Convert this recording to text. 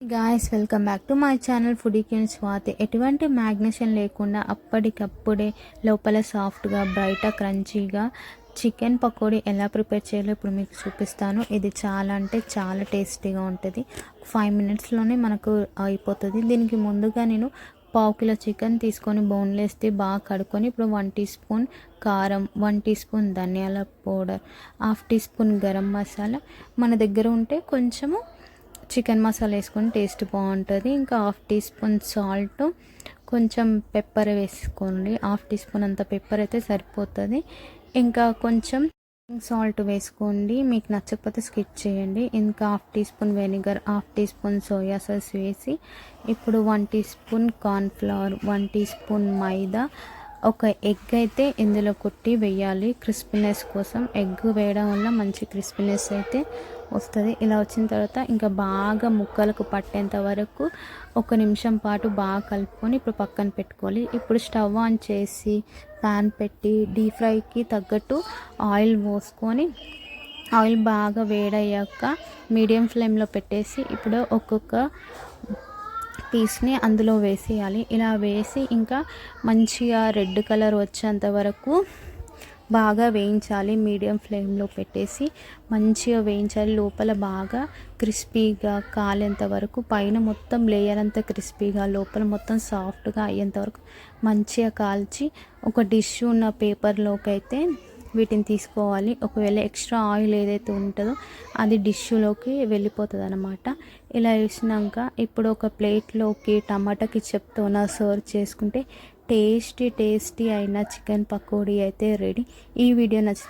Guys welcome back to my channel foodie king Swathi. ఎటువంటి మ్యాగ్నేషన్ లేకుండా అప్పటికప్పుడే లోపల సాఫ్ట్గా బయట క్రంచీగా చికెన్ పకోడీ ఎలా ప్రిపేర్ చేయాలో ఇప్పుడు మీకు చూపిస్తాను. ఇది చాలా అంటే చాలా టేస్టీగా ఉంటుంది. 5 మినిట్స్లోనే మనకు అయిపోతుంది. దీనికి ముందుగా నేను పావు కిలో చికెన్ తీసుకొని బోన్లెస్ది బాగా కడుక్కొని ఇప్పుడు 1 టీ స్పూన్ కారం, 1 టీ స్పూన్ ధనియాల powder, 1/2 teaspoon garam masala, మన దగ్గర ఉంటే కొంచెము చికెన్ మసాలా వేసుకొని టేస్ట్ బాగుంటుంది. ఇంకా 1/2 టీ స్పూన్ సాల్ట్, కొంచెం పెప్పర్ వేసుకోండి. 1/2 టీ స్పూన్ అంత పెప్పర్ అయితే సరిపోతుంది. ఇంకా కొంచెం సాల్ట్ వేసుకోండి, మీకు నచ్చకపోతే స్కిప్ చేయండి. ఇంకా 1/2 teaspoon vinegar, 1/2 teaspoon soya sauce వేసి ఇప్పుడు 1 teaspoon cornflour, 1 teaspoon maida, ఒక ఎగ్ అయితే ఇందులో కొట్టి వేయాలి క్రిస్పీనెస్ కోసం. ఎగ్ వేయడం వల్ల మంచి క్రిస్పీనెస్ అయితే వస్తుంది. ఇలా వచ్చిన తర్వాత ఇంకా బాగా ముక్కలకు పట్టేంత వరకు 1 నిమిషం పాటు బాగా కలుపుకొని ఇప్పుడు పక్కన పెట్టుకోవాలి. ఇప్పుడు స్టవ్ ఆన్ చేసి ప్యాన్ పెట్టి డీప్ ఫ్రైకి తగ్గట్టు ఆయిల్ పోసుకొని ఆయిల్ బాగా వేడయ్యాక మీడియం ఫ్లేమ్లో పెట్టేసి ఇప్పుడు ఒక్కొక్క పీస్ని అందులో వేసేయాలి. ఇలా వేసి ఇంకా మంచిగా రెడ్ కలర్ వచ్చేంత వరకు బాగా వేయించాలి. మీడియం ఫ్లేమ్లో పెట్టేసి మంచిగా వేయించాలి. లోపల బాగా క్రిస్పీగా కాలేంత వరకు, పైన మొత్తం లేయర్ అంతా క్రిస్పీగా, లోపల మొత్తం సాఫ్ట్గా అయ్యేంత వరకు మంచిగా కాల్చి ఒక డిష్ ఉన్న పేపర్లోకి అయితే వీటిని తీసుకోవాలి. ఒకవేళ ఎక్స్ట్రా ఆయిల్ ఏదైతే ఉంటుందో అది డిష్లోకి వెళ్ళిపోతుంది అన్నమాట. ఇలా వేసినాక ఇప్పుడు ఒక ప్లేట్లోకి టమాటా కెచప్తోన సర్వ్ చేసుకుంటే టేస్టీ అయిన చికెన్ పకోడీ అయితే రెడీ. ఈ వీడియో నచ్చితే